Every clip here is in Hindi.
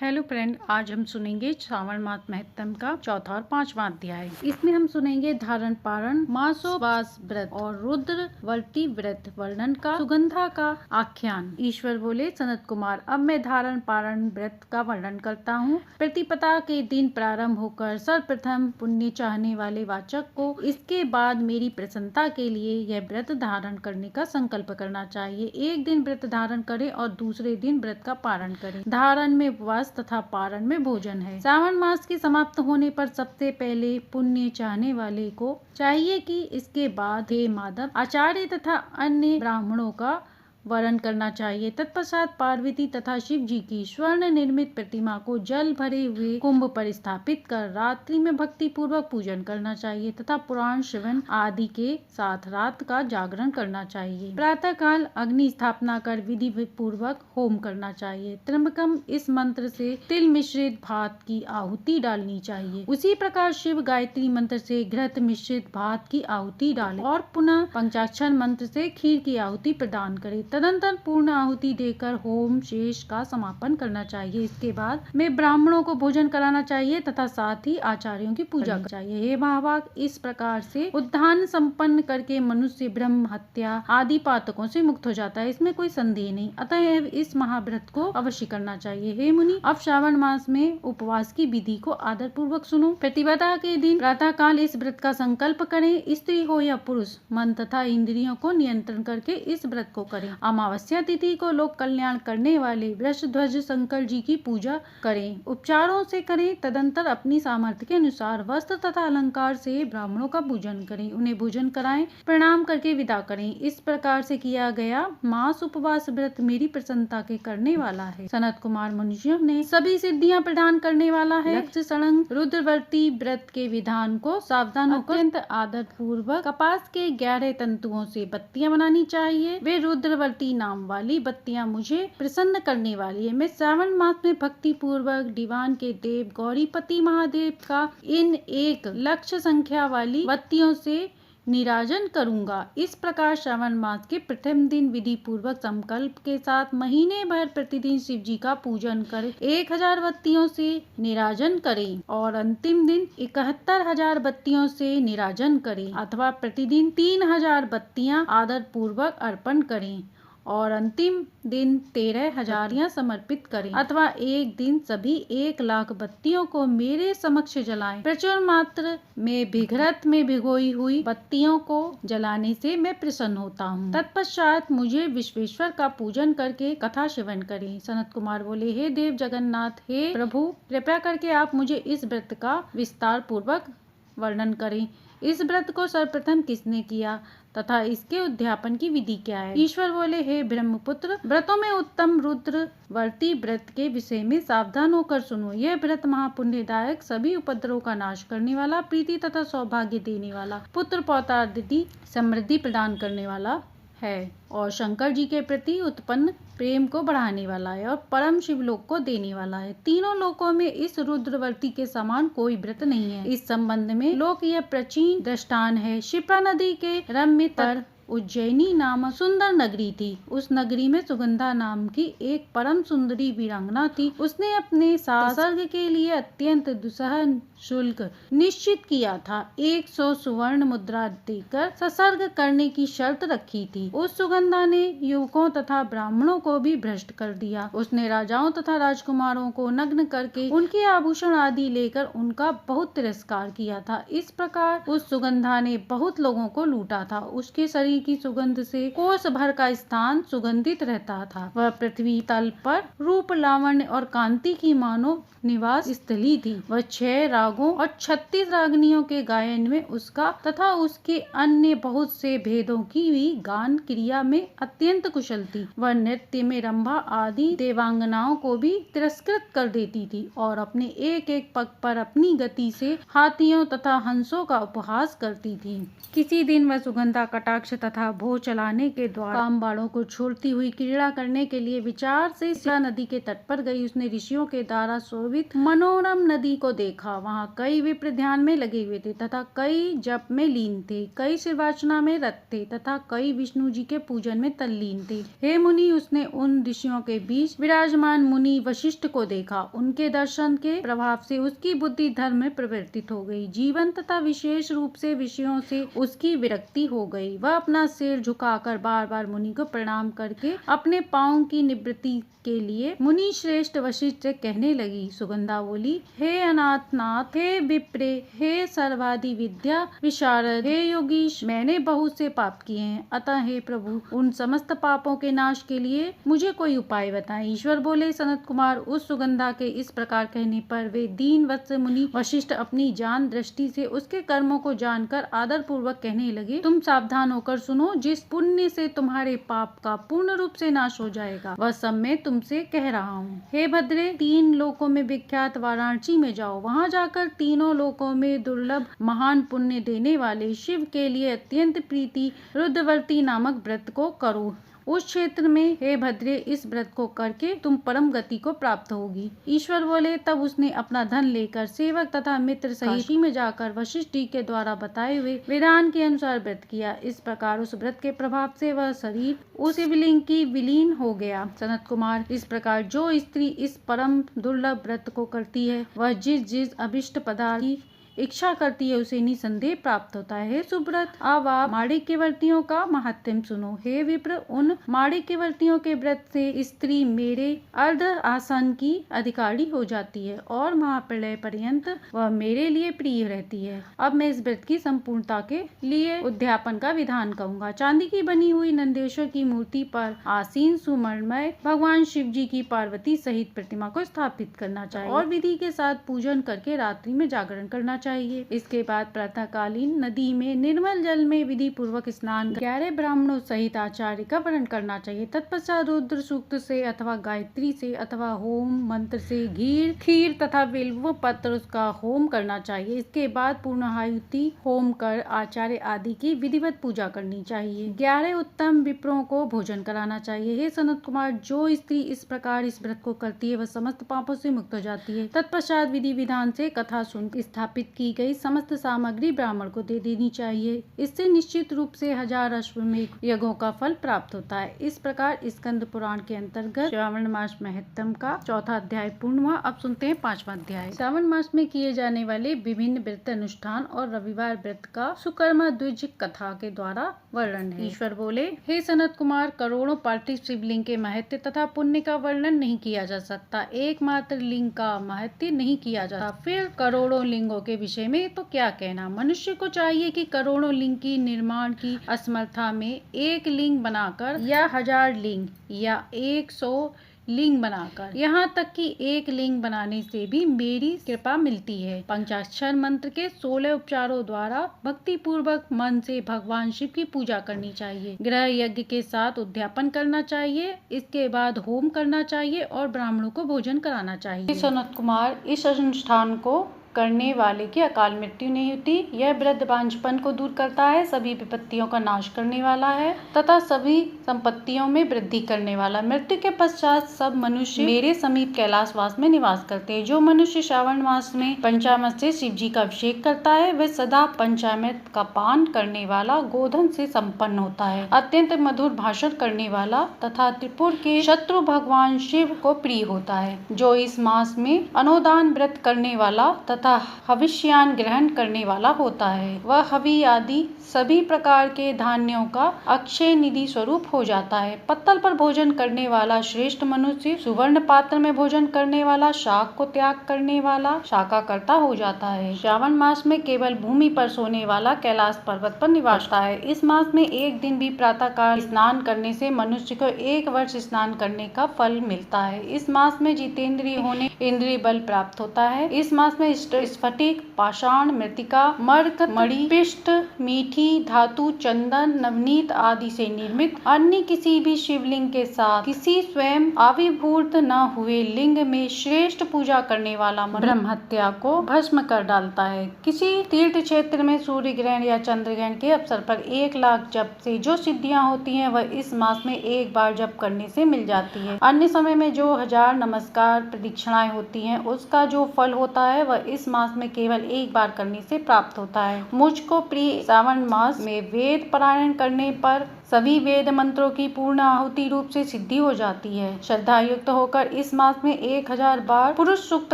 हेलो फ्रेंड, आज हम सुनेंगे श्रावण मास महत्तम का चौथा और पांचवा अध्याय। इसमें हम सुनेंगे धारण पारण, मासोपास व्रत और रुद्र वर्ती व्रत वर्णन का, सुगंधा का आख्यान। ईश्वर बोले, सनत कुमार, अब मैं धारण पारण व्रत का वर्णन करता हूँ। प्रतिपदा के दिन प्रारंभ होकर सर्वप्रथम पुण्य चाहने वाले वाचक को इसके बाद मेरी प्रसन्नता के लिए यह व्रत धारण करने का संकल्प करना चाहिए। एक दिन व्रत धारण करे और दूसरे दिन व्रत का पारण करे। धारण में उपवास तथा पारण में भोजन है। श्रावण मास के समाप्त होने पर सबसे पहले पुण्य चाहने वाले को चाहिए कि इसके बाद हे माधव आचार्य तथा अन्य ब्राह्मणों का वरण करना चाहिए। तत्पश्चात पार्वती तथा शिव जी की स्वर्ण निर्मित प्रतिमा को जल भरे हुए कुंभ पर स्थापित कर रात्रि में भक्ति पूर्वक पूजन करना चाहिए तथा पुराण श्रवण आदि के साथ रात का जागरण करना चाहिए। प्रातः काल अग्नि स्थापना कर विधि पूर्वक होम करना चाहिए। त्र्यंबकम इस मंत्र से तिल मिश्रित भात की आहुति डालनी चाहिए। उसी प्रकार शिव गायत्री मंत्र से घृत मिश्रित भात की आहुति डालें और पुनः पंचाक्षर मंत्र से खीर की आहुति प्रदान करें। तदंतर पूर्ण आहुति देकर होम शेष का समापन करना चाहिए। इसके बाद में ब्राह्मणों को भोजन कराना चाहिए तथा साथ ही आचार्यों की पूजा करनी चाहिए। हे महाभाग, इस प्रकार से उद्धान संपन्न करके मनुष्य ब्रह्म हत्या आदि पातकों से मुक्त हो जाता है, इसमें कोई संदेह नहीं। अतः इस महाव्रत को अवश्य करना चाहिए। हे मुनि, अब श्रावण मास में उपवास की विधि को आदर पूर्वक सुनो। प्रतिपदा के दिन प्रातः काल इस व्रत का संकल्प करें। स्त्री हो या पुरुष, मन तथा इंद्रियों को नियंत्रण करके इस व्रत को करें। अमावस्या तिथि को लोक कल्याण करने वाले वृषध्वज शंकर जी की पूजा करें। उपचारों से करें। तदंतर अपनी सामर्थ्य के अनुसार वस्त्र तथा अलंकार से ब्राह्मणों का पूजन करें। उन्हें भोजन कराएं, प्रणाम करके विदा करें। इस प्रकार से किया गया मास उपवास व्रत मेरी प्रसन्नता के करने वाला है। सनत कुमार, मनुष्यों ने सभी सिद्धियां प्रदान करने वाला है। लक्ष्य सड़ंग रुद्रवर्ती व्रत के विधान को सावधान होकर अत्यंत आदर पूर्वक कपास के 11 तंतुओं से बत्तियां बनानी चाहिए। वे रुद्रवर्ती नाम वाली बत्तियां मुझे प्रसन्न करने वाली है। मैं श्रावण मास में भक्ति पूर्वक दीवान के देव गौरीपति महादेव का इन 1 लक्ष संख्या वाली बत्तियों से निराजन करूंगा। इस प्रकार श्रावण मास के प्रथम दिन विधि पूर्वक संकल्प के साथ महीने भर प्रतिदिन शिव जी का पूजन कर 1000 बत्तियों से निराजन करें और अंतिम दिन 71,000 बत्तियों से निराजन करें, अथवा प्रतिदिन 3000 बत्तियां आदर पूर्वक अर्पण करें और अंतिम दिन 13,000 समर्पित करें, अथवा एक दिन सभी 1,00,000 बत्तियों को मेरे समक्ष जलाएं। प्रचुर मात्रा में घृत में भिगोई हुई बत्तियों को जलाने से मैं प्रसन्न होता हूँ। तत्पश्चात मुझे विश्वेश्वर का पूजन करके कथा श्रवण करें। सनत कुमार बोले, हे देव जगन्नाथ, हे प्रभु, कृपया करके आप मुझे इस व्रत का विस्तार पूर्वक वर्णन करें। इस व्रत को सर्वप्रथम किसने किया तथा इसके उद्यापन की विधि क्या है? ईश्वर बोले, हे ब्रह्मपुत्र, व्रतों में उत्तम रुद्र वर्ती व्रत के विषय में सावधान होकर सुनो। यह व्रत महापुण्यदायक, सभी उपद्रवों का नाश करने वाला, प्रीति तथा सौभाग्य देने वाला, पुत्र पौत्रादि समृद्धि प्रदान करने वाला है और शंकर जी के प्रति उत्पन्न प्रेम को बढ़ाने वाला है और परम शिवलोक को देने वाला है। तीनों लोकों में इस रुद्रवर्ती के समान कोई व्रत नहीं है। इस संबंध में लोक यह प्राचीन दृष्टान है। शिप्रा नदी के रम्य तट उज्जैनी नामक सुंदर नगरी थी। उस नगरी में सुगंधा नाम की एक परम सुंदरी वीरांगना थी। उसने अपने सत्सर्ग के लिए अत्यंत दुस्सह शुल्क निश्चित किया था। 100 सुवर्ण मुद्रा देकर सत्सर्ग करने की शर्त रखी थी। उस सुगंधा ने युवकों तथा ब्राह्मणों को भी भ्रष्ट कर दिया। उसने राजाओं तथा राजकुमारों को नग्न करके उनके आभूषण आदि लेकर उनका बहुत तिरस्कार किया था। इस प्रकार उस सुगंधा ने बहुत लोगों को लूटा था। उसके शरीर की सुगंध से कोस भर का स्थान सुगंधित रहता था। वह पृथ्वी तल पर रूप, लावण्य और कांति की मानो निवास स्थली थी। वह 6 रागों और 36 रागनियों के गायन में उसका तथा उसके अन्य बहुत से भेदों की भी गान क्रिया में अत्यंत कुशल थी। वह नृत्य में रंभा आदि देवांगनाओं को भी तिरस्कृत कर देती थी और अपने एक पग पर अपनी गति से हाथियों तथा हंसों का उपहास करती थी। किसी दिन वह सुगंधा कटाक्ष तथा भोज चलाने के द्वारा काम बाड़ों को छोड़ती हुई क्रीड़ा करने के लिए विचार से शिला नदी के तट पर गई। उसने ऋषियों के द्वारा शोभित मनोरम नदी को देखा। वहाँ कई विप्र ध्यान में लगे हुए थे तथा कई जप में लीन थे, कई शिवार्चना में रत थे तथा कई विष्णु जी के पूजन में तल्लीन थे। हे मुनि, उसने उन ऋषियों के बीच विराजमान मुनि वशिष्ठ को देखा। उनके दर्शन के प्रभाव से उसकी बुद्धि धर्म में परिवर्तित हो गई। जीवन तथा विशेष रूप से विषयों से उसकी विरक्ति हो गई। वह अपना सिर झुकाकर बार बार मुनि को प्रणाम करके अपने पांव की निवृत्ति के लिए मुनि श्रेष्ठ वशिष्ठ से कहने लगी। सुगंधा बोली, हे अनाथनाथ, हे विप्रे, हे सर्वादि विद्या विशारद, हे योगीश, मैंने बहुत से पाप किए हैं, अतः हे प्रभु, उन समस्त पापों के नाश के लिए मुझे कोई उपाय बताएं। ईश्वर बोले, सनत कुमार, उस सुगंधा के इस प्रकार कहने पर वे दीन वत्स मुनि वशिष्ठ अपनी जान दृष्टि से उसके कर्मों को जानकर आदर पूर्वक कहने लगे, तुम सावधान होकर सुनो, जिस पुण्य से तुम्हारे पाप का पूर्ण रूप से नाश हो जाएगा वह सब मैं तुमसे कह रहा हूँ। हे भद्रे, 3 लोकों में विख्यात वाराणसी में जाओ। वहाँ जाकर तीनों लोकों में दुर्लभ महान पुण्य देने वाले शिव के लिए अत्यंत प्रीति रुद्रवर्ती नामक व्रत को करो। उस क्षेत्र में, हे भद्रे, इस व्रत को करके तुम परम गति को प्राप्त होगी। ईश्वर बोले, तब उसने अपना धन लेकर सेवक तथा मित्र सहित काशी में जाकर वशिष्ठ जी के द्वारा बताए हुए विधान के अनुसार व्रत किया। इस प्रकार उस व्रत के प्रभाव से वह शरीर उस शिवलिंग की विलीन हो गया। सनत कुमार, इस प्रकार जो स्त्री इस परम दुर्लभ व्रत को करती है वह जिस जिस अभिष्ट पदार्थ की इच्छा करती है उसे निसंदेह प्राप्त होता है। सुब्रत, अब आप माणिक्यवर्तियों का महात्म्य सुनो। हे विप्र, उन माणिक्यवर्तियों के व्रत से स्त्री मेरे अर्ध आसन की अधिकारी हो जाती है और महाप्रलय पर्यंत वह मेरे लिए प्रिय रहती है। अब मैं इस व्रत की संपूर्णता के लिए उद्यापन का विधान कहूँगा। चांदी की बनी हुई नंदेश्वर की मूर्ति पर आसीन सुमरमय भगवान शिव जी की पार्वती सहित प्रतिमा को स्थापित करना चाहिए और विधि के साथ पूजन करके रात्रि में जागरण करना चाहिए। इसके बाद प्रातःकालीन नदी में निर्मल जल में विधि पूर्वक स्नान 11 ब्राह्मणों सहित आचार्य का वर्ण करना चाहिए। तत्पश्चात रुद्र सूक्त से अथवा गायत्री से अथवा होम मंत्र से घी खीर तथा बिल्व पत्र का होम करना चाहिए। इसके बाद पूर्णाहुति होम कर आचार्य आदि की विधिवत पूजा करनी चाहिए। 11 उत्तम विप्रों को भोजन कराना चाहिए। हे सनत कुमार, जो स्त्री इस प्रकार इस व्रत को करती है वह समस्त पापों से मुक्त हो जाती है। तत्पश्चात विधि विधान से कथा सुन स्थापित की गई समस्त सामग्री ब्राह्मण को दे देनी चाहिए। इससे निश्चित रूप से 1000 अश्वमेध यज्ञों का फल प्राप्त होता है। इस प्रकार स्कंद पुराण के अंतर्गत श्रावण मास महत्तम का 4था अध्याय पूर्ण हुआ। अब सुनते हैं 5वां अध्याय। श्रावण मास में किए जाने वाले विभिन्न व्रत अनुष्ठान और रविवार व्रत का सुकर्मा द्विज कथा के द्वारा वर्णन है। ईश्वर बोले, हे सनत कुमार, करोड़ों पार्थिव शिवलिंग के महत्व तथा पुण्य का वर्णन नहीं किया जा सकता। एकमात्र लिंग का महत्व नहीं किया जाता, फिर करोड़ों लिंगों के विषय में तो क्या कहना। मनुष्य को चाहिए कि करोड़ों लिंग की निर्माण की असमर्था में एक लिंग बनाकर या 1000 लिंग या 100 लिंग बनाकर, यहाँ तक कि एक लिंग बनाने से भी मेरी कृपा मिलती है। पंचाक्षर मंत्र के 16 उपचारों द्वारा भक्ति पूर्वक मन से भगवान शिव की पूजा करनी चाहिए। ग्रह यज्ञ के साथ उद्यापन करना चाहिए। इसके बाद होम करना चाहिए और ब्राह्मणों को भोजन कराना चाहिए। सनत कुमार, इस अनुष्ठान को करने वाले की अकाल मृत्यु नहीं होती। यह वृद्ध बांझपन को दूर करता है, सभी विपत्तियों का नाश करने वाला है तथा सभी संपत्तियों में वृद्धि करने वाला। मृत्यु के पश्चात सब मनुष्य मेरे समीप कैलाशवास में निवास करते हैं। जो मनुष्य श्रावण मास में पंचामृत से शिव जी का अभिषेक करता है वह सदा पंचामृत का पान करने वाला, गोधन से संपन्न होता है, अत्यंत मधुर भाषण करने वाला तथा त्रिपुर के शत्रु भगवान शिव को प्रिय होता है। जो इस मास में अनोदान व्रत करने वाला तथा हविष्यान ग्रहण करने वाला होता है वह हवि आदि सभी प्रकार के धान्यों का अक्षय निधि स्वरूप हो जाता है। पत्तल पर भोजन करने वाला श्रेष्ठ मनुष्य सुवर्ण पात्र में भोजन करने वाला, शाक को त्याग करने वाला शाकाकर्ता हो जाता है। श्रावण मास में केवल भूमि पर सोने वाला कैलाश पर्वत पर निवासता है। इस मास में एक दिन भी प्रातः काल स्नान करने से मनुष्य को 1 वर्ष स्नान करने का फल मिलता है। इस मास में जितेंद्रिय होने इंद्रिय बल प्राप्त होता है। इस मास में विशिष्ट स्फटिक, पाषाण, मृतिका, मर्क, मणि, पिष्ट, मीठी धातु, चंदन, नवनीत आदि से निर्मित अन्य किसी भी शिवलिंग के साथ किसी स्वयं आविर्भूत न हुए लिंग में श्रेष्ठ पूजा करने वाला ब्रह्म हत्या को भस्म कर डालता है। किसी तीर्थ क्षेत्र में सूर्य ग्रहण या चंद्र ग्रहण के अवसर पर 1 लाख जप से जो सिद्धियां होती हैं वह इस मास में एक बार जप करने से मिल जाती है। अन्य समय में जो 1000 नमस्कार प्रदक्षिणाएं होती हैं उसका जो फल होता है वह इस मास में केवल एक बार करने से प्राप्त होता है। मुझको प्रिय सावन मास में वेद पारायण करने पर सभी वेद मंत्रों की पूर्ण आहुति रूप से सिद्धि हो जाती है। श्रद्धा युक्त होकर इस मास में 1000 बार पुरुष सूक्त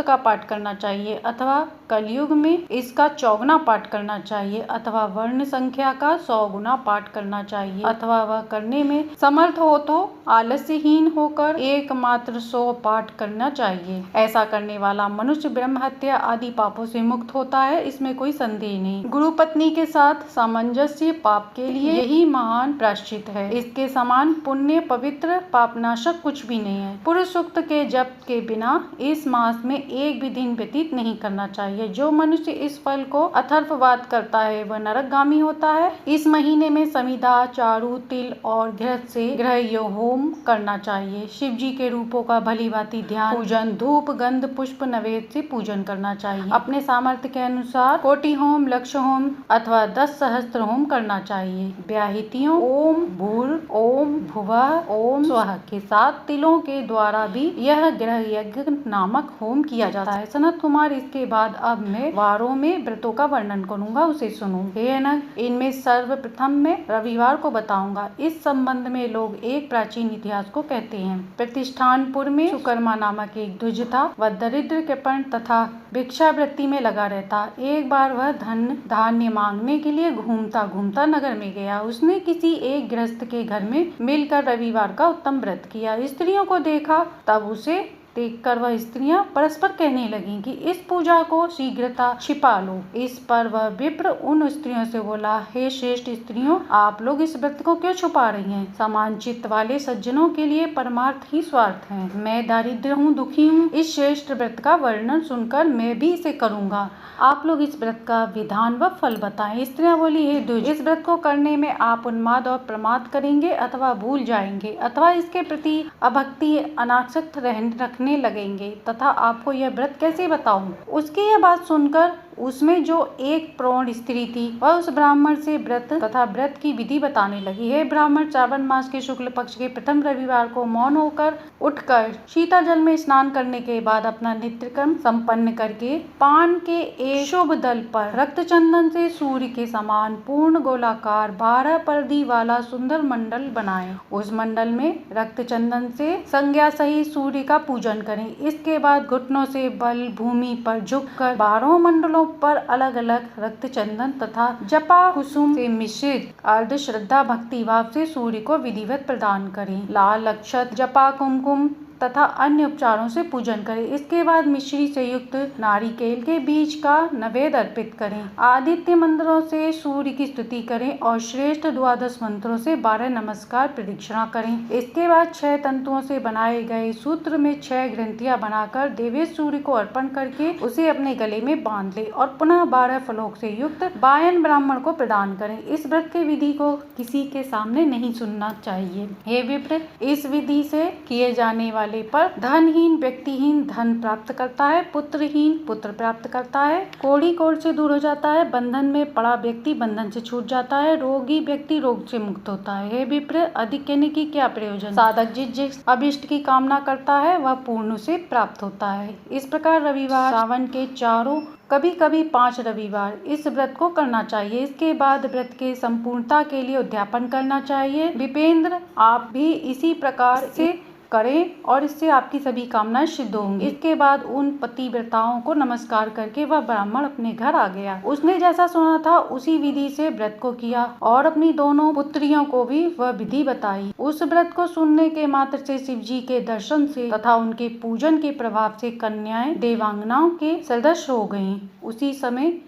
का पाठ करना चाहिए अथवा कलयुग में इसका 54 पाठ करना चाहिए अथवा वर्ण संख्या का 100 गुना पाठ करना चाहिए अथवा वह करने में समर्थ हो तो आलस्यहीन होकर एकमात्र 100 पाठ करना चाहिए। ऐसा करने वाला मनुष्य ब्रह्म हत्या आदि पापों से मुक्त होता है, इसमें कोई संदेह नहीं। गुरु पत्नी के साथ सामंजस्य पाप के लिए यही महान प्रायश्चित है। इसके समान पुण्य पवित्र पापनाशक कुछ भी नहीं है। पुरुष सूक्त के जप के बिना इस मास में एक भी दिन व्यतीत नहीं करना चाहिए। जो मनुष्य इस फल को अथर्ववाद करता है वह नरकगामी होता है। इस महीने में समिधा, चारू, तिल और घृत से ग्रह होम करना चाहिए। शिव जी के रूपों का भली भांति ध्यान, पूजन, धूप, गंध, पुष्प, नैवेद्य से पूजन करना चाहिए। अपने सामर्थ्य के अनुसार कोटि होम, लक्ष होम अथवा 10 सहस्त्र होम करना चाहिए। ब्याहितियों ओम भूर, ओम भुवः, ओम स्वः के साथ तिलों के द्वारा भी यह ग्रह यज्ञ नामक होम किया जाता है। सनत कुमार, इसके बाद अब मैं वारों में व्रतों का वर्णन करूंगा, उसे सुनो। हे अनग, इनमें सर्वप्रथम मैं रविवार को बताऊंगा। इस संबंध में लोग एक प्राचीन इतिहास को कहते हैं। प्रतिष्ठानपुर में सुकर्मा नामक एक द्विज था। वह दरिद्र, कृपण तथा भिक्षावृत्ति में लगा रहता। एक बार वह धन धान्य मांगने के लिए घूमता घूमता नगर में गया। उसने किसी एक गृहस्थ के घर में मिलकर रविवार का उत्तम व्रत किया। स्त्रियों को देखा, तब उसे देखकर वह स्त्रियां परस्पर कहने लगीं कि इस पूजा को शीघ्रता छिपा लो। इस पर वह विप्र उन स्त्रियों से बोला, हे श्रेष्ठ स्त्रियों, आप लोग इस व्रत को क्यों छुपा रही हैं? समान चित्त वाले सज्जनों के लिए परमार्थ ही स्वार्थ है। मैं दारिद्र हूँ, दुखी हूँ। इस श्रेष्ठ व्रत का वर्णन सुनकर मैं भी इसे करूँगा। आप लोग इस व्रत का विधान व फल बताएं। स्त्रियां बोली, हे द्विज, इस व्रत को करने में आप उन्माद और प्रमाद करेंगे अथवा भूल जाएंगे अथवा इसके प्रति अभक्ति अनासक्त रखने लगेंगे तथा आपको यह व्रत कैसे बताऊं? उसकी यह बात सुनकर उसमें जो एक प्रौढ़ स्त्री थी वह उस ब्राह्मण से व्रत तथा व्रत की विधि बताने लगी। हे ब्राह्मण, श्रावण मास के शुक्ल पक्ष के प्रथम रविवार को मौन होकर उठकर शीतल जल में स्नान करने के बाद अपना नित्य कर्म संपन्न करके पान के एक शुभ दल पर रक्त चंदन से सूर्य के समान पूर्ण गोलाकार 12 परदी वाला सुंदर मंडल बनाएं। उस मंडल में रक्त चंदन से संज्ञा सहित सूर्य का पूजन करें। इसके बाद घुटनों से बल भूमि पर झुककर 12 मंडलों पर अलग अलग रक्त चंदन तथा जपा कुसुम से मिश्रित अर्ध श्रद्धा भक्ति भाव से सूर्य को विधिवत प्रदान करें। लाल अक्षत, जपा, कुमकुम तथा अन्य उपचारों से पूजन करें। इसके बाद मिश्री से युक्त नारिकेल के बीज का नैवेद्य अर्पित करें। आदित्य मंत्रों से सूर्य की स्तुति करें और श्रेष्ठ 12 मंत्रों से 12 नमस्कार प्रदक्षिणा करें। इसके बाद 6 तंतुओं से बनाए गए सूत्र में 6 ग्रंथियां बनाकर देवेश सूर्य को अर्पण करके उसे अपने गले में बांध ले और पुनः 12 फलों से युक्त बायन ब्राह्मण को प्रदान करें। इस व्रत के विधि को किसी के सामने नहीं सुनना चाहिए। हे विप्र, इस विधि से किए जाने वाले पर धनहीन व्यक्तिहीन धन प्राप्त करता है, पुत्रहीन पुत्र प्राप्त करता है, कोढ़ी कोढ़ से दूर हो जाता है, बंधन में पड़ा व्यक्ति बंधन से छूट जाता है, रोगी व्यक्ति रोग से मुक्त होता है। हे विप्र, अधिक कहने की क्या प्रयोजन? साधक जिस अभिष्ट की कामना करता है वह पूर्ण से प्राप्त होता है। इस प्रकार रविवार, सावन के चारों कभी कभी 5 रविवार इस व्रत को करना चाहिए। इसके बाद व्रत के संपूर्णता के लिए उद्यापन करना चाहिए। विपेंद्र, आप भी इसी प्रकार से करें और इससे आपकी सभी कामनाएं सिद्ध होंगी। इसके बाद उन पतिव्रताओं को नमस्कार करके वह ब्राह्मण अपने घर आ गया। उसने जैसा सुना था उसी विधि से व्रत को किया और अपनी दोनों पुत्रियों को भी वह विधि बताई। उस व्रत को सुनने के मात्र से शिव जी के दर्शन से तथा उनके पूजन के प्रभाव से कन्याएं देवांगनाओं के सदृश हो गयीं। उसी समय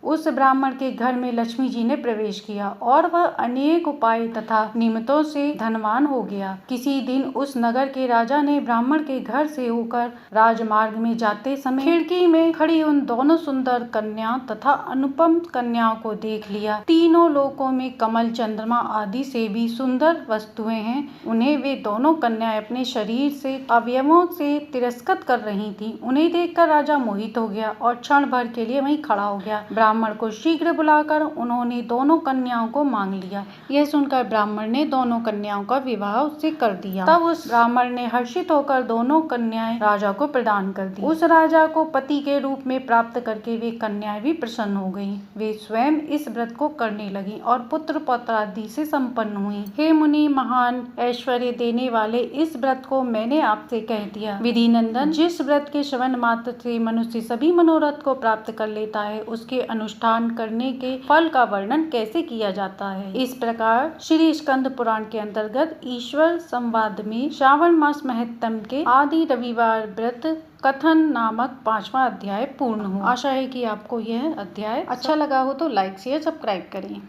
उस ब्राह्मण के घर में लक्ष्मी जी ने प्रवेश किया और वह अनेक उपाय तथा निमित्तों से धनवान हो गया। किसी दिन उस नगर के राजा ने ब्राह्मण के घर से होकर राजमार्ग में जाते समय खिड़की में खड़ी उन दोनों सुंदर कन्या तथा अनुपम कन्याओं को देख लिया। तीनों लोकों में कमल, चंद्रमा आदि से भी सुंदर वस्तुएं हैं। उन्हें वे दोनों कन्याएं अपने शरीर से अवयवों से तिरस्कृत कर रही थीं। उन्हें देखकर राजा मोहित हो गया और क्षण भर के लिए वहीं खड़ा हो गया। ब्राह्मण को शीघ्र बुलाकर उन्होंने दोनों कन्याओं को मांग लिया। यह सुनकर ब्राह्मण ने दोनों कन्याओं का विवाह उससे कर दिया। तब उस ब्राह्मण ने हर्षित होकर दोनों कन्याएं राजा को प्रदान कर दी। उस राजा को पति के रूप में प्राप्त करके वे कन्याएं भी प्रसन्न हो गईं। वे स्वयं इस व्रत को करने लगी और पुत्र पौत्र आदि से संपन्न हुई। हे मुनि, महान ऐश्वर्य देने वाले इस व्रत को मैंने आपसे कह दिया। विधि नंदन, जिस व्रत के श्रवण मात्र से मनुष्य सभी मनोरथ को प्राप्त कर लेता है, उसके अनुष्ठान करने के फल का वर्णन कैसे किया जाता है। इस प्रकार श्री स्कंद पुराण के अंतर्गत ईश्वर संवाद में श्रावण मास महत्तम के आदि रविवार व्रत कथन नामक 5वां अध्याय पूर्ण हुआ। आशा है कि आपको यह अध्याय अच्छा लगा हो तो लाइक शेयर सब्सक्राइब करें।